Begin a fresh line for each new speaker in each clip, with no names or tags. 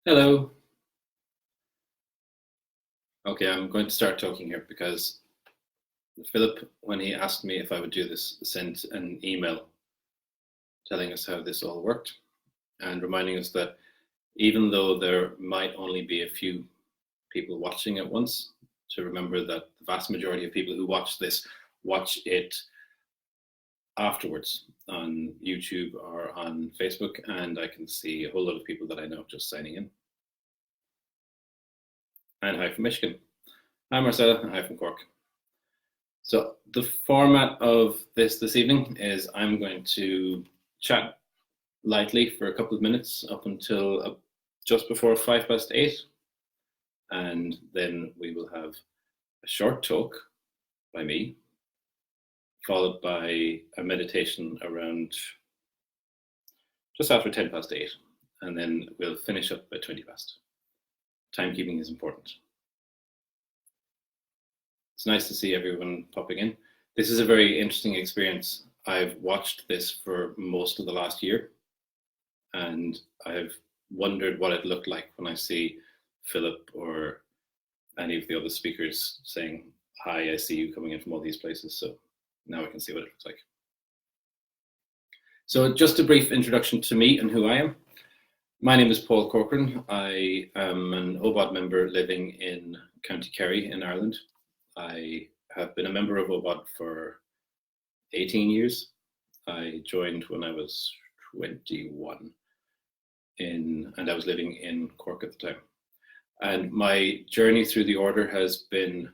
Hello. Okay, I'm going to start talking here because Philip, when he asked me if I would do this, sent an email telling us how this all worked and reminding us that even though there might only be a few people watching at once, to remember that the vast majority of people who watch this watch it afterwards on YouTube or on Facebook, and I can see a whole lot of people that I know just signing in. And hi from Michigan. Hi Marcella, and hi from Cork. So the format of this evening is I'm going to chat lightly for a couple of minutes up until just before 8:05, and then we will have a short talk by me, followed by a meditation around just after 8:10, and then we'll finish up by 20 past. Timekeeping is important. It's nice to see everyone popping in. This is a very interesting experience. I've watched this for most of the last year, and I've wondered what it looked like when I see Philip or any of the other speakers saying, hi, I see you coming in from all these places. So now I can see what it looks like. So just a brief introduction to me and who I am. My name is Paul Corcoran. I am an OBOD member living in County Kerry in Ireland. I have been a member of OBOD for 18 years. I joined when I was 21 and I was living in Cork at the time. And my journey through the order has been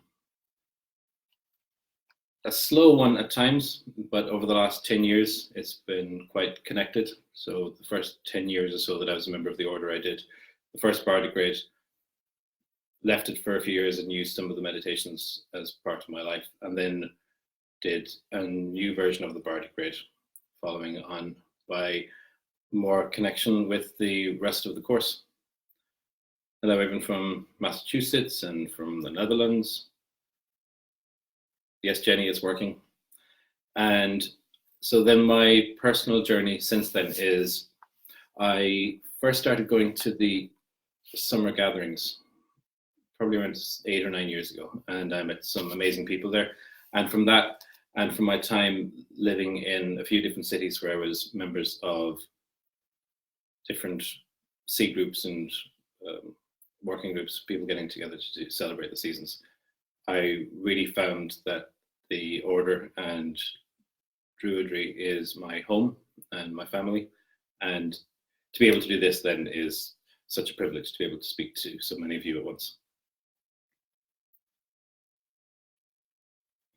a slow one at times, but over the last 10 years, it's been quite connected. So the first 10 years or so that I was a member of the order, I did the first bardic grade, left it for a few years and used some of the meditations as part of my life, and then did a new version of the bardic grade, following on by more connection with the rest of the course. Hello, everyone from Massachusetts and from the Netherlands. Yes, Jenny, it's working. And so then my personal journey since then is I first started going to the summer gatherings probably around 8 or 9 years ago, and I met some amazing people there. And from that, and from my time living in a few different cities where I was members of different C groups and working groups, people getting together to celebrate the seasons, I really found that the order and Druidry is my home and my family. And to be able to do this then is such a privilege to be able to speak to so many of you at once.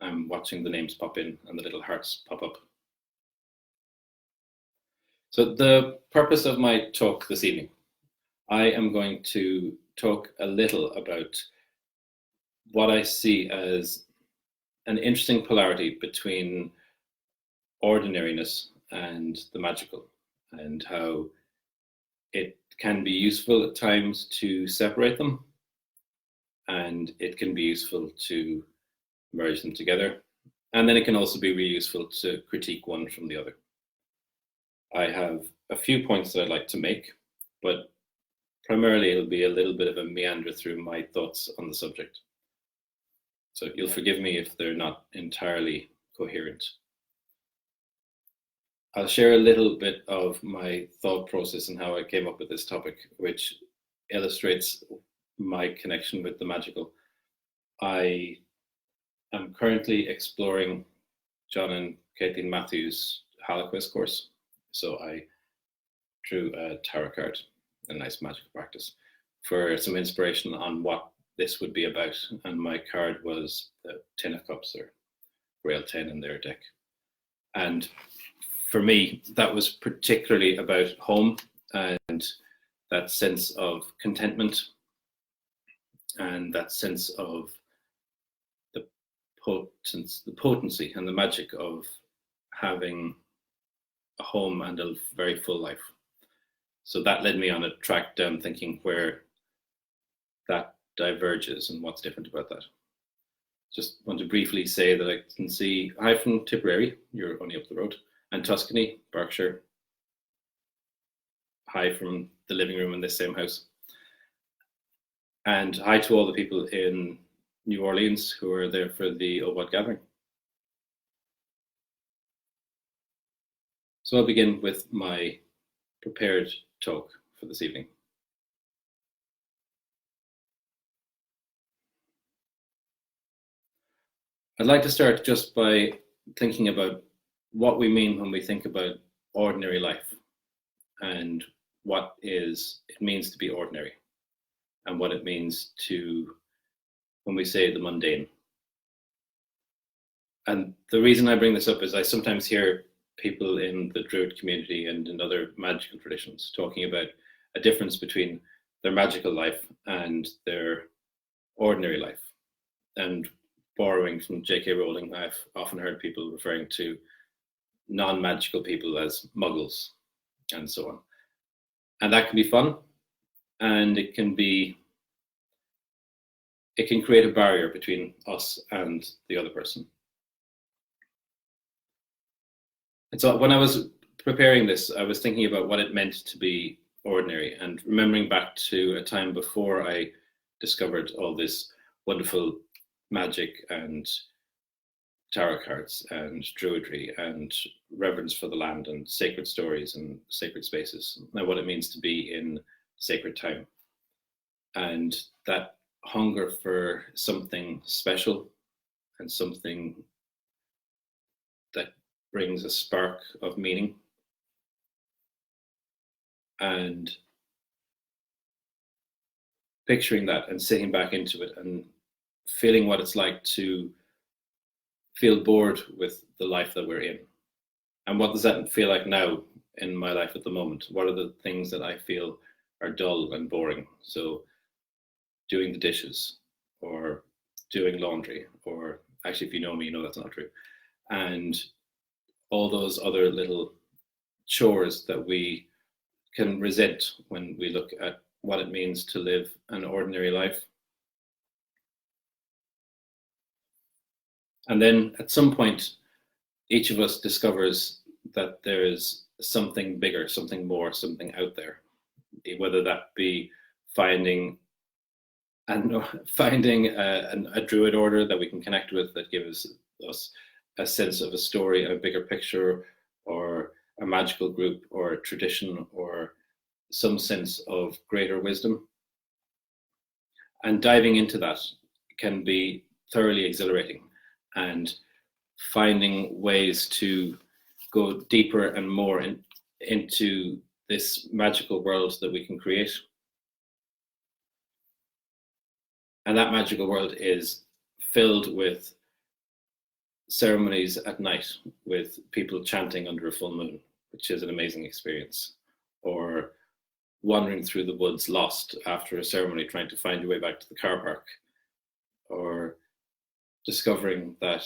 I'm watching the names pop in and the little hearts pop up. So the purpose of my talk this evening, I am going to talk a little about what I see as an interesting polarity between ordinariness and the magical, and how it can be useful at times to separate them, and it can be useful to merge them together, and then it can also be really useful to critique one from the other. I have a few points that I'd like to make, but primarily it'll be a little bit of a meander through my thoughts on the subject. So you'll forgive me if they're not entirely coherent. I'll share a little bit of my thought process and how I came up with this topic, which illustrates my connection with the magical. I am currently exploring John and Caitlin Matthews' Halaquest course. So I drew a tarot card, a nice magical practice, for some inspiration on what this would be about. And my card was the 10 of Cups, or Grail 10 in their deck. And for me, that was particularly about home and that sense of contentment and that sense of the potency and the magic of having a home and a very full life. So that led me on a track down thinking where that diverges and what's different about that. Just want to briefly say that I can see, hi from Tipperary, you're only up the road, and Tuscany, Berkshire. Hi from the living room in this same house. And hi to all the people in New Orleans who are there for the OBOD gathering. So I'll begin with my prepared talk for this evening. I'd like to start just by thinking about what we mean when we think about ordinary life and what it means to be ordinary and what it means to when we say the mundane. And the reason I bring this up is I sometimes hear people in the Druid community and in other magical traditions talking about a difference between their magical life and their ordinary life. And borrowing from J.K. Rowling, I've often heard people referring to non-magical people as muggles and so on. And that can be fun, and it can create a barrier between us and the other person. And so when I was preparing this, I was thinking about what it meant to be ordinary and remembering back to a time before I discovered all this wonderful magic and tarot cards and druidry and reverence for the land and sacred stories and sacred spaces, and what it means to be in sacred time. And that hunger for something special and something that brings a spark of meaning, and picturing that and sitting back into it and feeling what it's like to feel bored with the life that we're in. And what does that feel like now in my life at the moment? What are the things that I feel are dull and boring? So doing the dishes or doing laundry, or actually, if you know me, you know that's not true. And all those other little chores that we can resent when we look at what it means to live an ordinary life. And then at some point, each of us discovers that there is something bigger, something more, something out there, whether that be finding a druid order that we can connect with that gives us a sense of a story and a bigger picture, or a magical group or a tradition or some sense of greater wisdom. And diving into that can be thoroughly exhilarating, and finding ways to go deeper and more into this magical world that we can create. And that magical world is filled with ceremonies at night with people chanting under a full moon, which is an amazing experience. Or wandering through the woods lost after a ceremony, trying to find your way back to the car park. Or discovering that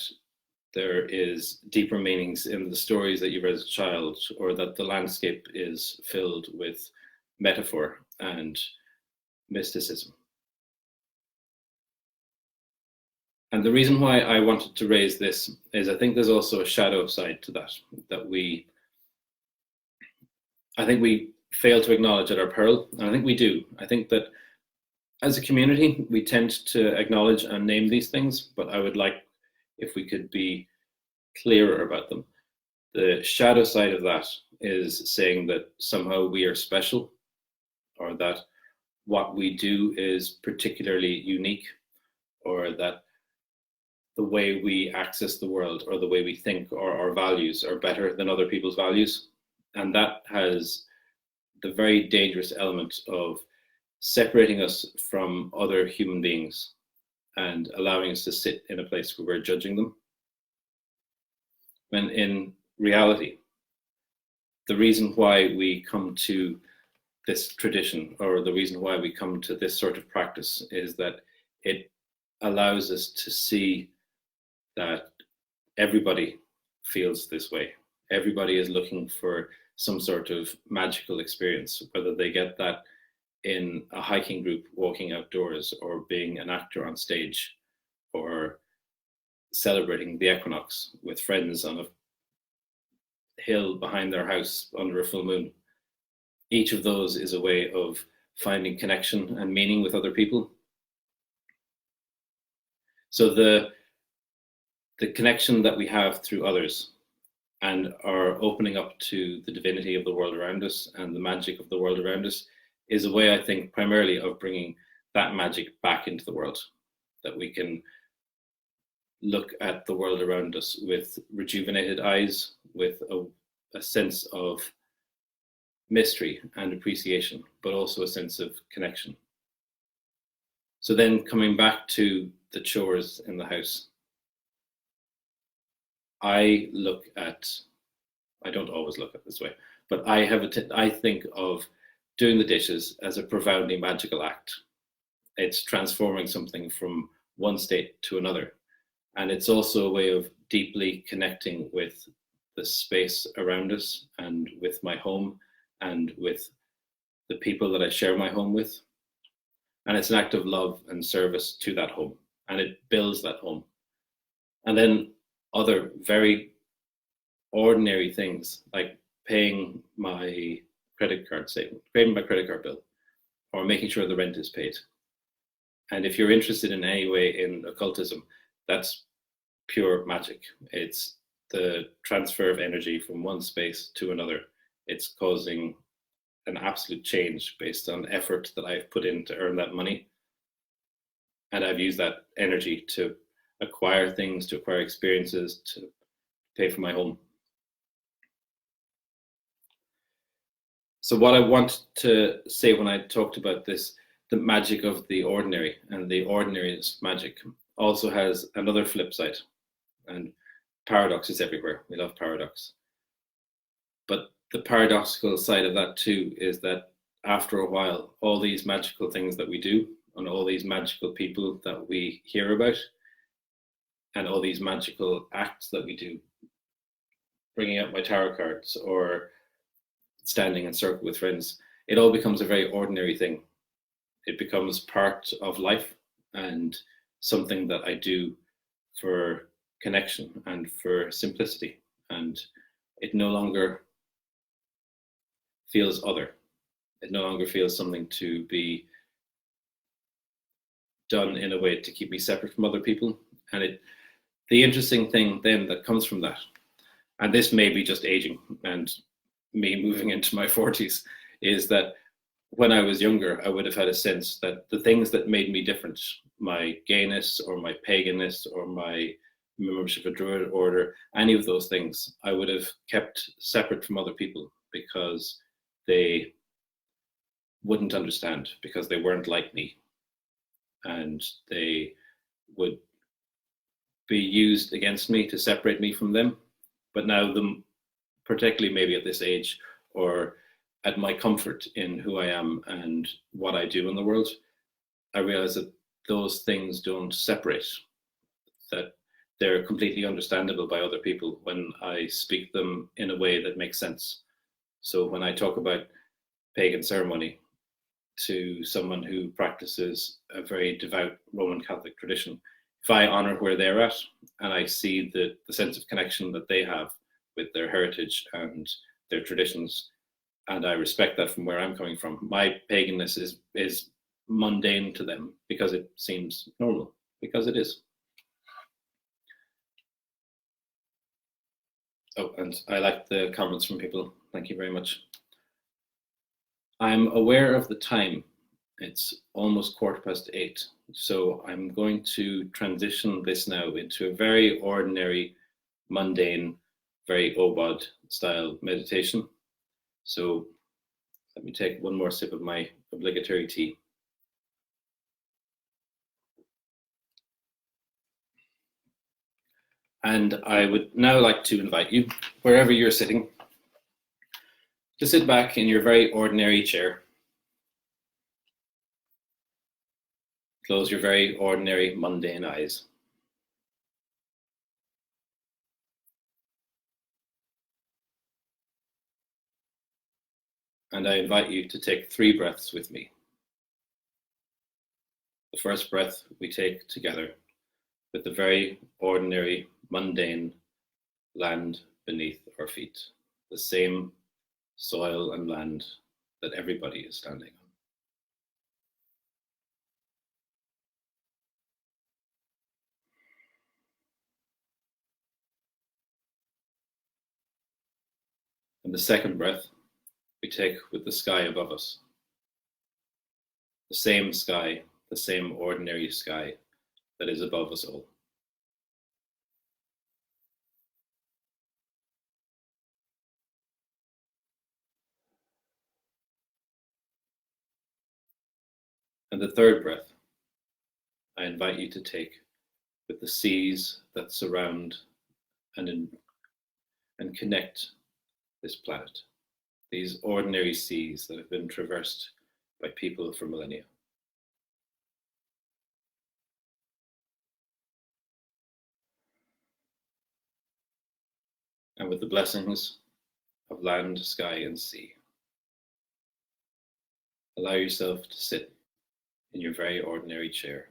there is deeper meanings in the stories that you read as a child, or that the landscape is filled with metaphor and mysticism. And the reason why I wanted to raise this is I think there's also a shadow side to that I think we fail to acknowledge at our peril, and I think we do. I think that as a community, we tend to acknowledge and name these things, but I would like if we could be clearer about them. The shadow side of that is saying that somehow we are special, or that what we do is particularly unique, or that the way we access the world or the way we think or our values are better than other people's values. And that has the very dangerous element of separating us from other human beings and allowing us to sit in a place where we're judging them. When in reality, the reason why we come to this tradition, or the reason why we come to this sort of practice, is that it allows us to see that everybody feels this way. Everybody is looking for some sort of magical experience, whether they get that in a hiking group walking outdoors, or being an actor on stage, or celebrating the equinox with friends on a hill behind their house under a full moon. Each of those is a way of finding connection and meaning with other people, So the connection that we have through others and our opening up to the divinity of the world around us and the magic of the world around us is a way, I think, primarily of bringing that magic back into the world, that we can look at the world around us with rejuvenated eyes, with a sense of mystery and appreciation, but also a sense of connection. So then coming back to the chores in the house, I don't always look at it this way, but I think of doing the dishes as a profoundly magical act. It's transforming something from one state to another. And it's also a way of deeply connecting with the space around us and with my home and with the people that I share my home with. And it's an act of love and service to that home, and it builds that home. And then other very ordinary things like paying my credit card statement, paying my credit card bill, or making sure the rent is paid. And if you're interested in any way in occultism, that's pure magic. It's the transfer of energy from one space to another. It's causing an absolute change based on effort that I've put in to earn that money. And I've used that energy to acquire things, to acquire experiences, to pay for my home. So what I want to say when I talked about this, the magic of the ordinary and the ordinary's magic, also has another flip side. And paradox is everywhere. We love paradox. But the paradoxical side of that too is that after a while, all these magical things that we do and all these magical people that we hear about and all these magical acts that we do, bringing out my tarot cards or standing in circle with friends, it all becomes a very ordinary thing. It becomes part of life and something that I do for connection and for simplicity. And it no longer feels other. It no longer feels something to be done in a way to keep me separate from other people. And the interesting thing then that comes from that, and this may be just aging and me moving into my 40s, is that when I was younger, I would have had a sense that the things that made me different, my gayness or my paganness or my membership of Druid order, any of those things, I would have kept separate from other people because they wouldn't understand, because they weren't like me. And they would be used against me to separate me from them. But now, particularly maybe at this age, or at my comfort in who I am and what I do in the world, I realize that those things don't separate, that they're completely understandable by other people when I speak them in a way that makes sense. So when I talk about pagan ceremony to someone who practices a very devout Roman Catholic tradition, if I honor where they're at and I see the sense of connection that they have with their heritage and their traditions, and I respect that from where I'm coming from, my paganness is mundane to them because it seems normal, because it is. Oh, and I like the comments from people. Thank you very much. I'm aware of the time. It's almost 8:15. So I'm going to transition this now into a very ordinary, mundane, very OBOD style meditation. So let me take one more sip of my obligatory tea. And I would now like to invite you, wherever you're sitting, to sit back in your very ordinary chair. Close your very ordinary, mundane eyes. And I invite you to take 3 breaths with me. The first breath we take together with the very ordinary, mundane land beneath our feet, the same soil and land that everybody is standing on. And the second breath we take with the sky above us. The same sky, the same ordinary sky that is above us all. And the third breath, I invite you to take with the seas that surround and connect this planet, these ordinary seas that have been traversed by people for millennia. And with the blessings of land, sky, and sea, allow yourself to sit in your very ordinary chair,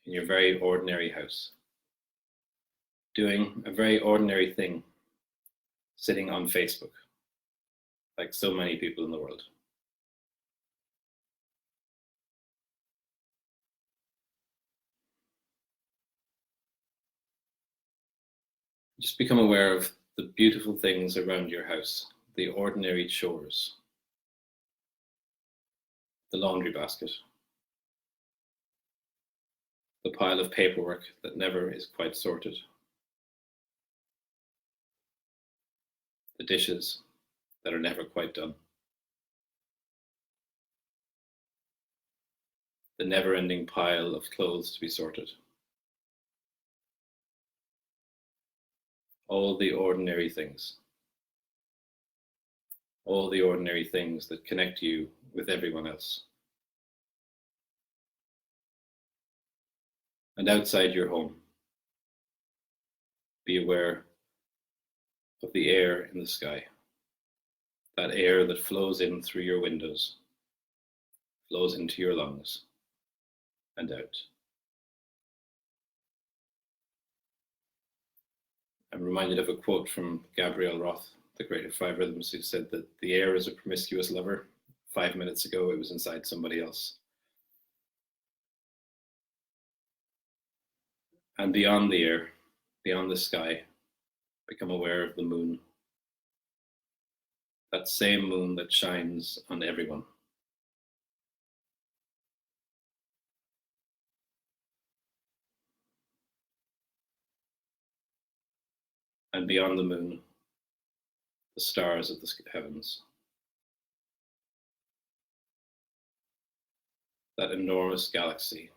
in your very ordinary house, doing a very ordinary thing, sitting on Facebook, like so many people in the world. Just become aware of the beautiful things around your house, the ordinary chores, the laundry basket, the pile of paperwork that never is quite sorted, the dishes that are never quite done, the never-ending pile of clothes to be sorted. All the ordinary things. All the ordinary things that connect you with everyone else. And outside your home, be aware of the air in the sky. That air that flows in through your windows, flows into your lungs and out. I'm reminded of a quote from Gabrielle Roth, the great of Five Rhythms, who said that the air is a promiscuous lover. 5 minutes ago, it was inside somebody else. And beyond the air, beyond the sky, become aware of the moon. That same moon that shines on everyone. And beyond the moon, the stars of the heavens. That enormous galaxy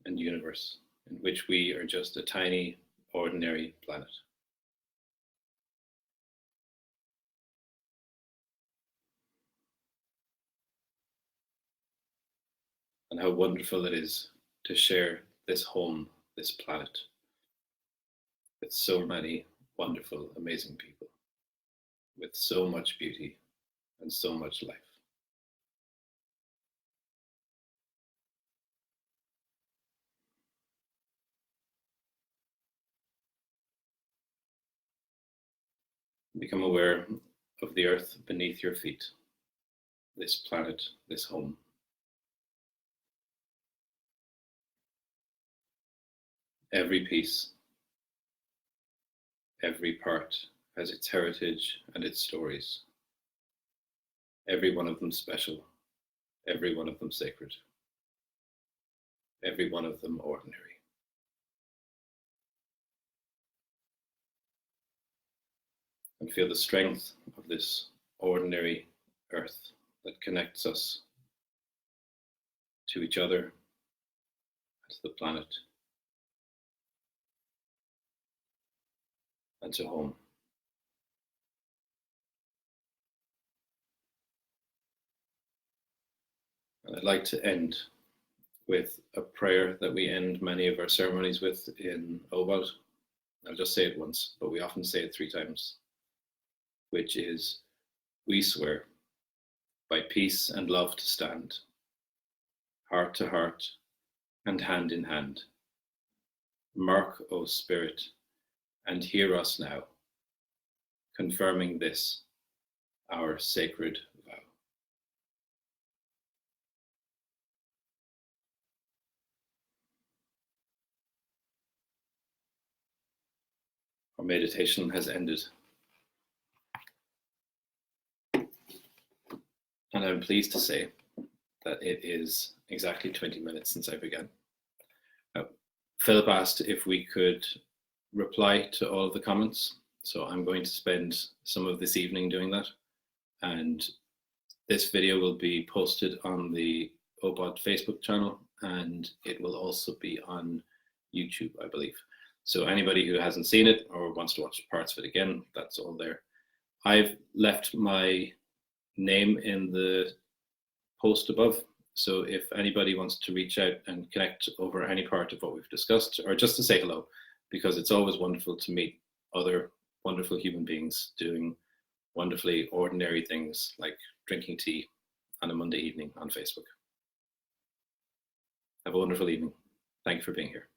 and universe in which we are just a tiny, ordinary planet. And how wonderful it is to share this home, this planet, with so many wonderful, amazing people, with so much beauty and so much life. Become aware of the earth beneath your feet, this planet, this home. Every piece, every part has its heritage and its stories. Every one of them special, every one of them sacred, every one of them ordinary. And feel the strength of this ordinary earth that connects us to each other, to the planet, and to home. And I'd like to end with a prayer that we end many of our ceremonies with in OBOD. I'll just say it once, but we often say it 3 times, which is, we swear by peace and love to stand, heart to heart and hand in hand. Mark, O Spirit, and hear us now, confirming this, our sacred vow. Our meditation has ended. And I'm pleased to say that it is exactly 20 minutes since I began. Philip asked if we could reply to all of the comments. So I'm going to spend some of this evening doing that. And this video will be posted on the OBOD Facebook channel, and it will also be on YouTube, I believe. So anybody who hasn't seen it or wants to watch parts of it again, that's all there. I've left my name in the post above. So if anybody wants to reach out and connect over any part of what we've discussed, or just to say hello, because it's always wonderful to meet other wonderful human beings doing wonderfully ordinary things like drinking tea on a Monday evening on Facebook. Have a wonderful evening. Thank you for being here.